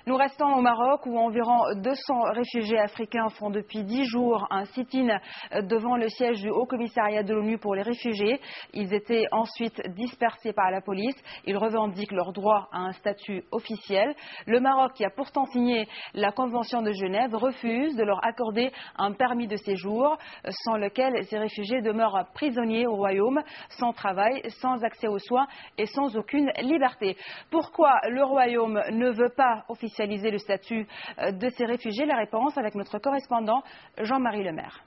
Nous restons au Maroc où environ 200 réfugiés africains font depuis 10 jours un sit-in devant le siège du Haut Commissariat de l'ONU pour les réfugiés. Ils étaient ensuite dispersés par la police. Ils revendiquent leur droit à un statut officiel. Le Maroc, qui a pourtant signé la Convention de Genève, refuse de leur accorder un permis de séjour sans lequel ces réfugiés demeurent prisonniers au royaume, sans travail, sans accès aux soins et sans aucune liberté. Pourquoi le royaume ne veut pas officialiser le statut de ces réfugiés? La réponse avec notre correspondant Jean-Marie Lemaire.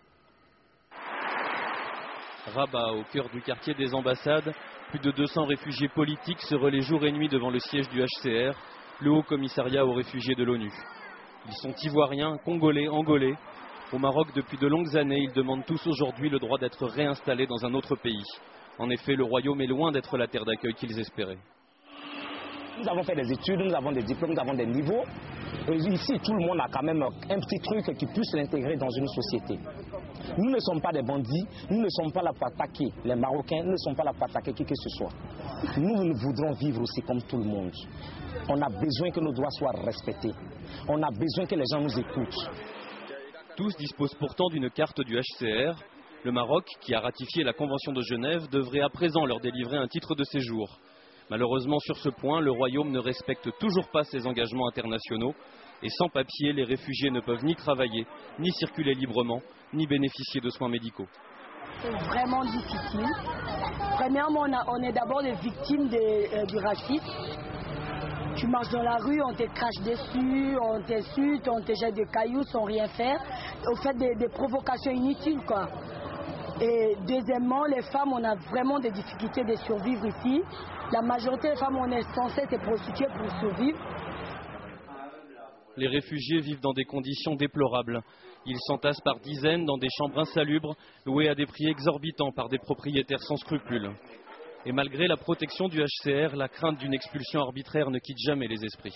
Rabat, au cœur du quartier des ambassades, plus de 200 réfugiés politiques se relaient jour et nuit devant le siège du HCR, le Haut Commissariat aux réfugiés de l'ONU. Ils sont ivoiriens, congolais, angolais. Au Maroc, depuis de longues années, ils demandent tous aujourd'hui le droit d'être réinstallés dans un autre pays. En effet, le royaume est loin d'être la terre d'accueil qu'ils espéraient. Nous avons fait des études, nous avons des diplômes, nous avons des niveaux. Et ici, tout le monde a quand même un petit truc qui puisse l'intégrer dans une société. Nous ne sommes pas des bandits, nous ne sommes pas là pour attaquer les Marocains, nous ne sommes pas là pour attaquer qui que ce soit. Nous voudrons vivre aussi comme tout le monde. On a besoin que nos droits soient respectés. On a besoin que les gens nous écoutent. Tous disposent pourtant d'une carte du HCR. Le Maroc, qui a ratifié la Convention de Genève, devrait à présent leur délivrer un titre de séjour. Malheureusement, sur ce point, le royaume ne respecte toujours pas ses engagements internationaux. Et sans papier, les réfugiés ne peuvent ni travailler, ni circuler librement, ni bénéficier de soins médicaux. C'est vraiment difficile. Premièrement, on est d'abord des victimes du racisme. Tu marches dans la rue, on te crache dessus, on t'insulte, on te jette des cailloux sans rien faire. Au fait, des provocations inutiles, quoi. Et deuxièmement, les femmes, on a vraiment des difficultés de survivre ici. La majorité des femmes, on est censé se prostituer pour survivre. Les réfugiés vivent dans des conditions déplorables. Ils s'entassent par dizaines dans des chambres insalubres, louées à des prix exorbitants par des propriétaires sans scrupules. Et malgré la protection du HCR, la crainte d'une expulsion arbitraire ne quitte jamais les esprits.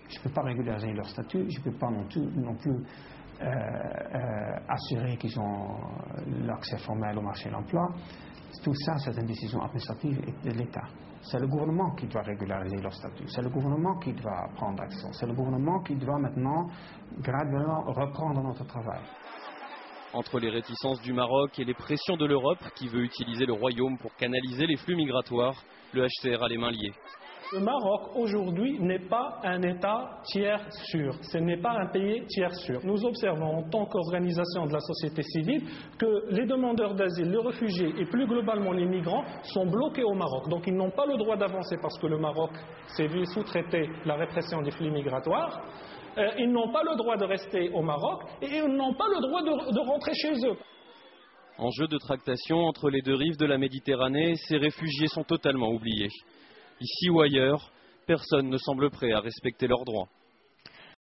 Je ne peux pas régulariser leur statut, je ne peux pas non plus assurer qu'ils ont l'accès formel au marché de l'emploi. Tout ça, c'est une décision administrative de l'État. C'est le gouvernement qui doit régulariser leur statut. C'est le gouvernement qui doit prendre action. C'est le gouvernement qui doit maintenant graduellement reprendre notre travail. Entre les réticences du Maroc et les pressions de l'Europe, qui veut utiliser le royaume pour canaliser les flux migratoires, le HCR a les mains liées. Le Maroc, aujourd'hui, n'est pas un État tiers sûr. Ce n'est pas un pays tiers sûr. Nous observons, en tant qu'organisation de la société civile, que les demandeurs d'asile, les réfugiés et plus globalement les migrants sont bloqués au Maroc. Donc ils n'ont pas le droit d'avancer parce que le Maroc s'est vu sous-traiter la répression des flux migratoires. Ils n'ont pas le droit de rester au Maroc et ils n'ont pas le droit de rentrer chez eux. Enjeu de tractation entre les deux rives de la Méditerranée, ces réfugiés sont totalement oubliés. Ici ou ailleurs, personne ne semble prêt à respecter leurs droits.